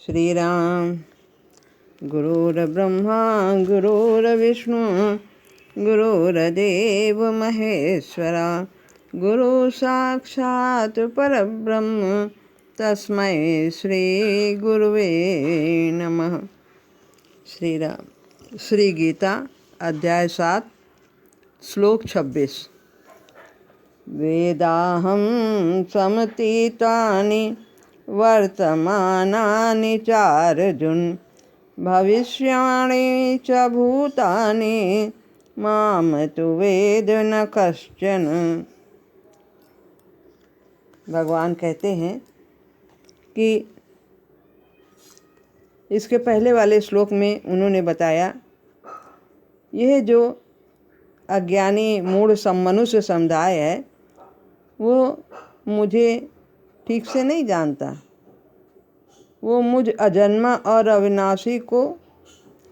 श्री राम। गुरुर्ब्रह्मा गुरुर्विष्णु गुरुर्देव महेश्वरा, गुरु साक्षात् परब्रह्म तस्मै श्री गुरुवे नमः। श्री राम। श्री गीता अध्याय 7 श्लोक 26। वेदाहं समतीतानि वर्तमानानि चार्जुन, भविष्याणि च भूतानि माम तु वेद न कश्चन। भगवान कहते हैं कि इसके पहले वाले श्लोक में उन्होंने बताया, यह जो अज्ञानी मूढ़ मनुष्य समुदाय है वो मुझे ठीक से नहीं जानता। वो मुझ अजन्मा और अविनाशी को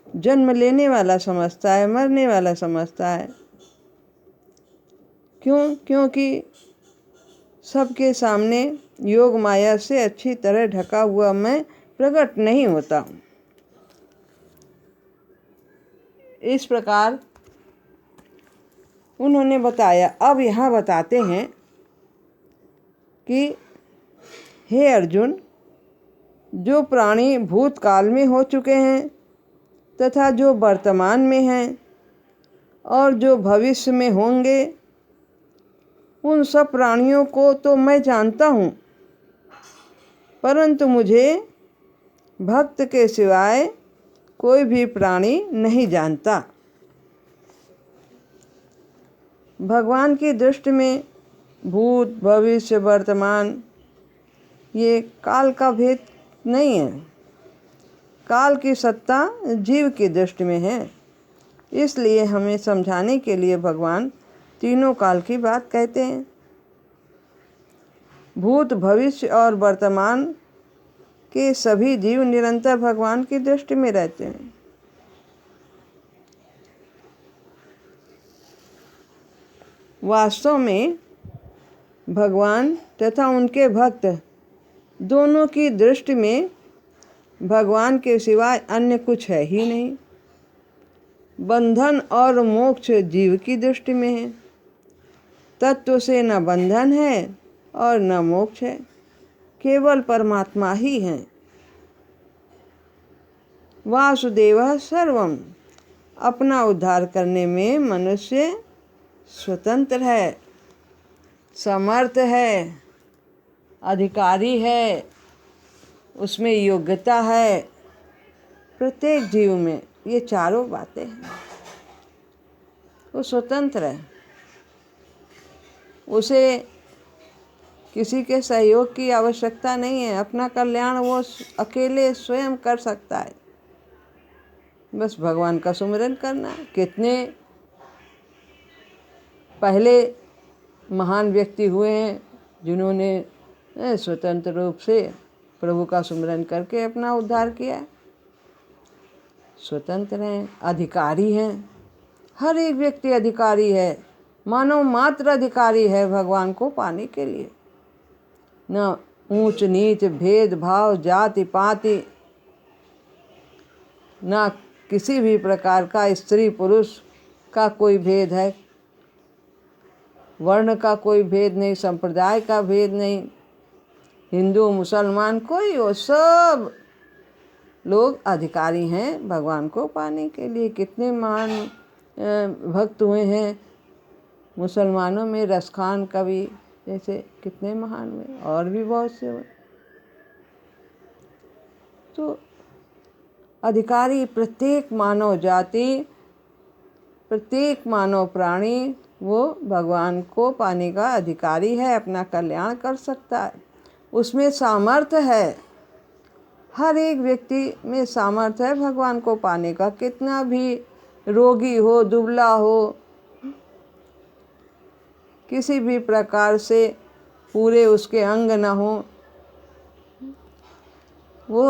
जन्म लेने वाला समझता है, मरने वाला समझता है। क्योंकि सबके सामने योग माया से अच्छी तरह ढका हुआ मैं प्रकट नहीं होता हूँ। इस प्रकार उन्होंने बताया। अब यहाँ बताते हैं कि हे अर्जुन, जो प्राणी भूतकाल में हो चुके हैं तथा जो वर्तमान में हैं और जो भविष्य में होंगे, उन सब प्राणियों को तो मैं जानता हूँ, परंतु मुझे भक्त के सिवाय कोई भी प्राणी नहीं जानता। भगवान की दृष्टि में भूत भविष्य वर्तमान ये काल का भेद नहीं है। काल की सत्ता जीव की दृष्टि में है। इसलिए हमें समझाने के लिए भगवान तीनों काल की बात कहते हैं। भूत भविष्य और वर्तमान के सभी जीव निरंतर भगवान की दृष्टि में रहते हैं। वास्तव में भगवान तथा उनके भक्त दोनों की दृष्टि में भगवान के सिवाय अन्य कुछ है ही नहीं। बंधन और मोक्ष जीव की दृष्टि में है। तत्व से न बंधन है और न मोक्ष है, केवल परमात्मा ही है। वासुदेवः सर्वम। अपना उद्धार करने में मनुष्य स्वतंत्र है, समर्थ है, अधिकारी है, उसमें योग्यता है। प्रत्येक जीव में ये चारों बातें हैं। वो स्वतंत्र है। उसे किसी के सहयोग की आवश्यकता नहीं है। अपना कल्याण वो अकेले स्वयं कर सकता है। बस भगवान का सुमिरन करना। कितने पहले महान व्यक्ति हुए हैं जिन्होंने स्वतंत्र रूप से प्रभु का सुमिरन करके अपना उद्धार किया। स्वतंत्र हैं, अधिकारी हैं। हर एक व्यक्ति अधिकारी है, मानव मात्र अधिकारी है भगवान को पाने के लिए। न ऊंच नीच भेदभाव जाति पाति, न किसी भी प्रकार का स्त्री पुरुष का कोई भेद है, वर्ण का कोई भेद नहीं, संप्रदाय का भेद नहीं, हिंदू मुसलमान कोई हो, सब लोग अधिकारी हैं भगवान को पाने के लिए। कितने महान भक्त हुए हैं मुसलमानों में, रसखान कवि जैसे कितने महान हुए, और भी बहुत से हुए। तो अधिकारी प्रत्येक मानव जाति, प्रत्येक मानव प्राणी वो भगवान को पाने का अधिकारी है, अपना कल्याण कर सकता है। उसमें सामर्थ्य है। हर एक व्यक्ति में सामर्थ्य है भगवान को पाने का। कितना भी रोगी हो, दुबला हो, किसी भी प्रकार से पूरे उसके अंग न हो, वो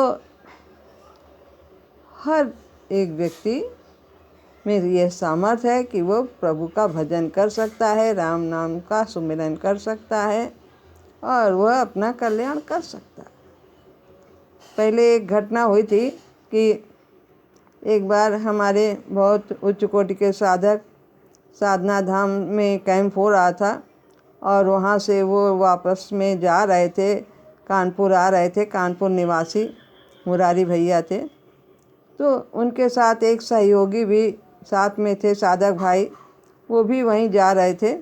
हर एक व्यक्ति में यह सामर्थ्य है कि वो प्रभु का भजन कर सकता है, राम नाम का सुमिरन कर सकता है और वह अपना कल्याण कर सकता है। पहले एक घटना हुई थी कि एक बार हमारे बहुत उच्च कोटि के साधक साधना धाम में कैंप हो रहा था और वहाँ से वो वापस में जा रहे थे, कानपुर आ रहे थे। कानपुर निवासी मुरारी भैया थे, तो उनके साथ एक सहयोगी भी साथ में थे, साधक भाई, वो भी वहीं जा रहे थे।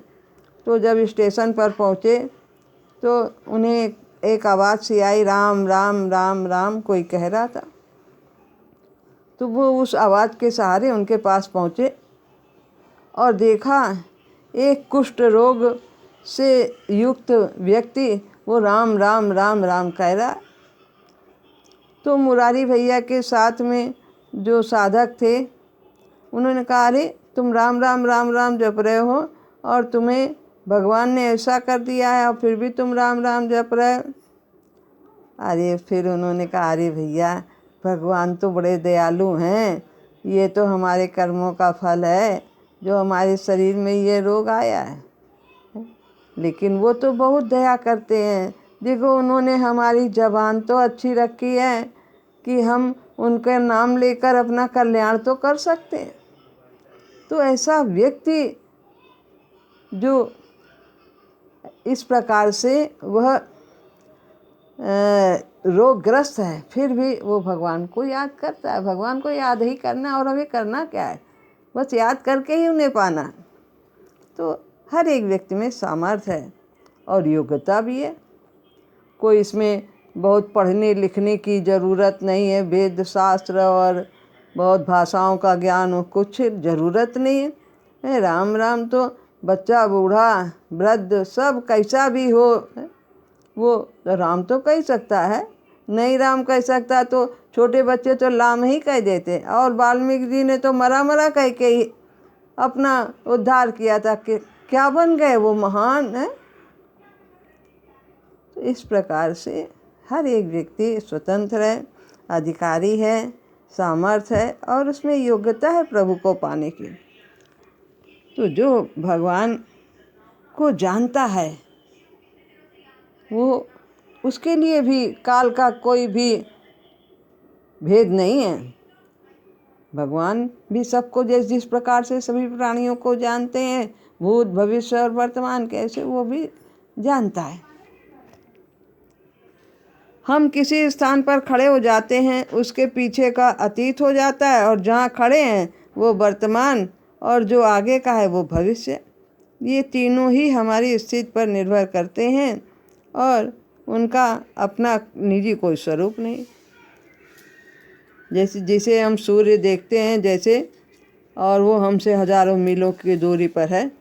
तो जब स्टेशन पर पहुँचे तो उन्हें एक आवाज़ सी आई, राम राम राम राम कोई कह रहा था। तो वो उस आवाज़ के सहारे उनके पास पहुँचे और देखा एक कुष्ठ रोग से युक्त व्यक्ति वो राम राम राम राम कह रहा। तो मुरारी भैया के साथ में जो साधक थे उन्होंने कहा, अरे तुम राम राम राम राम जप रहे हो और तुम्हें भगवान ने ऐसा कर दिया है और फिर भी तुम राम राम जप रहे हो। अरे फिर उन्होंने कहा, अरे भैया भगवान तो बड़े दयालु हैं, ये तो हमारे कर्मों का फल है जो हमारे शरीर में ये रोग आया है, लेकिन वो तो बहुत दया करते हैं। देखो उन्होंने हमारी ज़बान तो अच्छी रखी है कि हम उनका नाम लेकर अपना कल्याण तो कर सकते हैं। तो ऐसा व्यक्ति जो इस प्रकार से वह रोगग्रस्त है फिर भी वो भगवान को याद करता है। भगवान को याद ही करना, और हमें करना क्या है, बस याद करके ही उन्हें पाना। तो हर एक व्यक्ति में सामर्थ्य है और योग्यता भी है। कोई इसमें बहुत पढ़ने लिखने की ज़रूरत नहीं है, वेद शास्त्र और बहुत भाषाओं का ज्ञान हो, कुछ ज़रूरत नहीं है। राम राम तो बच्चा बूढ़ा वृद्ध सब कैसा भी हो वो राम तो कह सकता है। नहीं राम कह सकता तो छोटे बच्चे तो लाम ही कह देते, और वाल्मीकि जी ने तो मरा मरा कह के ही अपना उद्धार किया था कि क्या बन गए वो महान है। तो इस प्रकार से हर एक व्यक्ति स्वतंत्र है, अधिकारी है, सामर्थ्य है और उसमें योग्यता है प्रभु को पाने की। तो जो भगवान को जानता है वो उसके लिए भी काल का कोई भी भेद नहीं है। भगवान भी सबको जिस प्रकार से सभी प्राणियों को जानते हैं, भूत भविष्य और वर्तमान कैसे वो भी जानता है। हम किसी स्थान पर खड़े हो जाते हैं, उसके पीछे का अतीत हो जाता है, और जहाँ खड़े हैं वो वर्तमान, और जो आगे का है वो भविष्य। ये तीनों ही हमारी स्थिति पर निर्भर करते हैं और उनका अपना निजी कोई स्वरूप नहीं। जैसे हम सूर्य देखते हैं जैसे, और वो हमसे हजारों मीलों की दूरी पर है,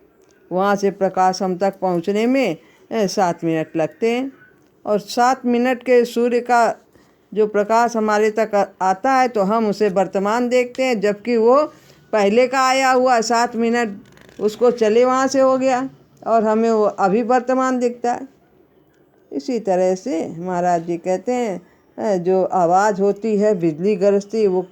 वहाँ से प्रकाश हम तक पहुँचने में 7 मिनट लगते हैं, और 7 मिनट के सूर्य का जो प्रकाश हमारे तक आता है तो हम उसे वर्तमान देखते हैं, जबकि वो पहले का आया हुआ 7 मिनट उसको चले वहाँ से हो गया और हमें वो अभी वर्तमान दिखता है। इसी तरह से महाराज जी कहते हैं जो आवाज़ होती है बिजली गरजती वो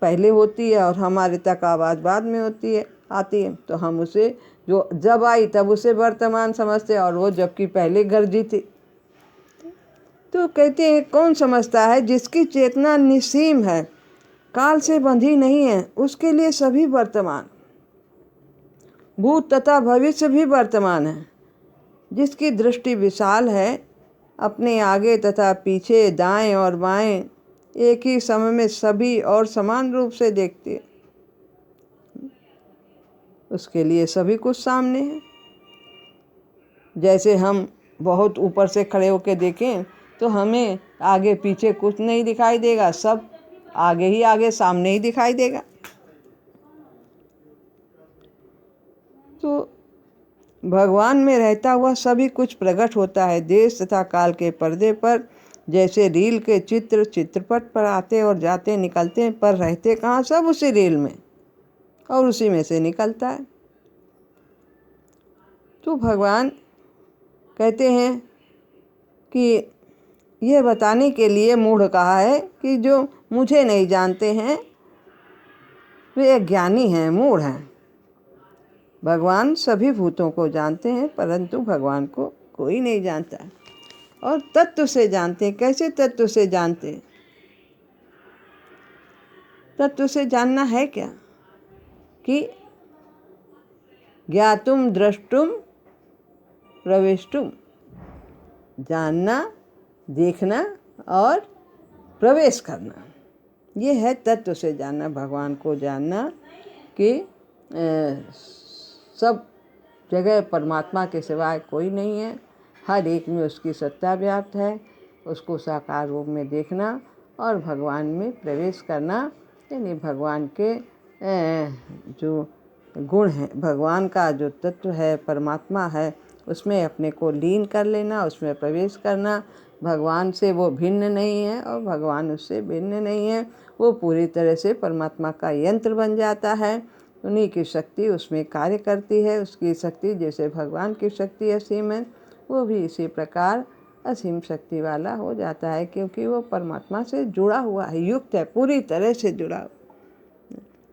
पहले होती है और हमारे तक आवाज़ बाद में आती है, तो हम उसे जो जब आई तब उसे वर्तमान समझते हैं और वो जबकि पहले गरजी थी। तो कहते हैं कौन समझता है जिसकी चेतना निसीम है, काल से बंधी नहीं है, उसके लिए सभी वर्तमान, भूत तथा भविष्य भी वर्तमान है। जिसकी दृष्टि विशाल है, अपने आगे तथा पीछे दाएं और बाएं एक ही समय में सभी और समान रूप से देखती है, उसके लिए सभी कुछ सामने है। जैसे हम बहुत ऊपर से खड़े होकर देखें तो हमें आगे पीछे कुछ नहीं दिखाई देगा, सब आगे ही आगे सामने ही दिखाई देगा। तो भगवान में रहता हुआ सभी कुछ प्रकट होता है। देश तथा काल के पर्दे पर जैसे रील के चित्र चित्रपट पर आते और जाते निकलते हैं, पर रहते कहाँ, सब उसी रील में और उसी में से निकलता है। तो भगवान कहते हैं कि यह बताने के लिए मूढ़ कहा है कि जो मुझे नहीं जानते हैं वे अज्ञानी हैं, मूढ़ हैं। भगवान सभी भूतों को जानते हैं, परंतु भगवान को कोई नहीं जानता। और तत्व से जानते हैं। कैसे तत्व से जानते हैं? तत्व से जानना है क्या कि ज्ञातुम द्रष्टुम प्रवेष्टुम, जानना, देखना और प्रवेश करना, ये है तत्व से जानना। भगवान को जानना कि सब जगह परमात्मा के सिवाय कोई नहीं है, हर एक में उसकी सत्ता व्याप्त है, उसको साकार रूप में देखना और भगवान में प्रवेश करना, यानी भगवान के जो गुण हैं, भगवान का जो तत्व है, परमात्मा है, उसमें अपने को लीन कर लेना, उसमें प्रवेश करना। भगवान से वो भिन्न नहीं है और भगवान उससे भिन्न नहीं है, वो पूरी तरह से परमात्मा का यंत्र बन जाता है। उन्हीं की शक्ति उसमें कार्य करती है। उसकी शक्ति जैसे भगवान की शक्ति असीम है, वो भी इसी प्रकार असीम शक्ति वाला हो जाता है, क्योंकि वो परमात्मा से जुड़ा हुआ है, युक्त है, पूरी तरह से जुड़ा।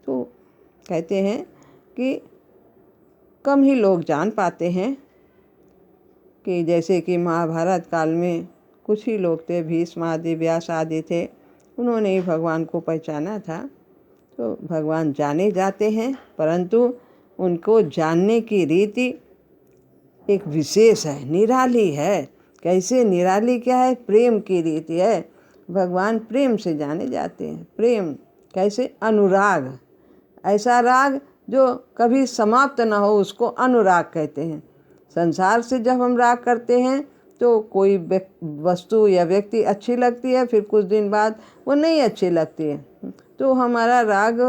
तो कहते हैं कि कम ही लोग जान पाते हैं कि जैसे कि महाभारत काल में कुछ ही लोग थे, भीष्म आदि, व्यास आदि थे, उन्होंने ही भगवान को पहचाना था। तो भगवान जाने जाते हैं, परंतु उनको जानने की रीति एक विशेष है, निराली है। कैसे निराली? क्या है? प्रेम की रीति है। भगवान प्रेम से जाने जाते हैं। प्रेम कैसे? अनुराग, ऐसा राग जो कभी समाप्त ना हो, उसको अनुराग कहते हैं। संसार से जब हम राग करते हैं तो कोई वस्तु या व्यक्ति अच्छी लगती है, फिर कुछ दिन बाद वो नहीं अच्छी लगती है, तो हमारा राग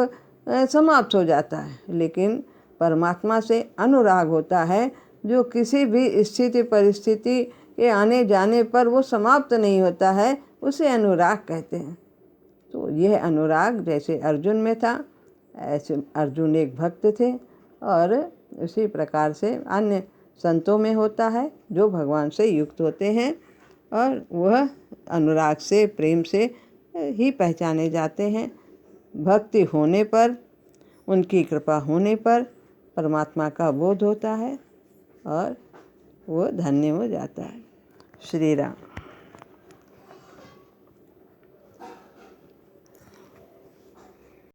समाप्त हो जाता है। लेकिन परमात्मा से अनुराग होता है, जो किसी भी स्थिति परिस्थिति के आने जाने पर वो समाप्त नहीं होता है, उसे अनुराग कहते हैं। तो यह अनुराग जैसे अर्जुन में था, ऐसे अर्जुन एक भक्त थे, और उसी प्रकार से अन्य संतों में होता है जो भगवान से युक्त होते हैं, और वह अनुराग से, प्रेम से ही पहचाने जाते हैं। भक्ति होने पर, उनकी कृपा होने पर परमात्मा का बोध होता है और वो धन्य हो जाता है। श्री राम।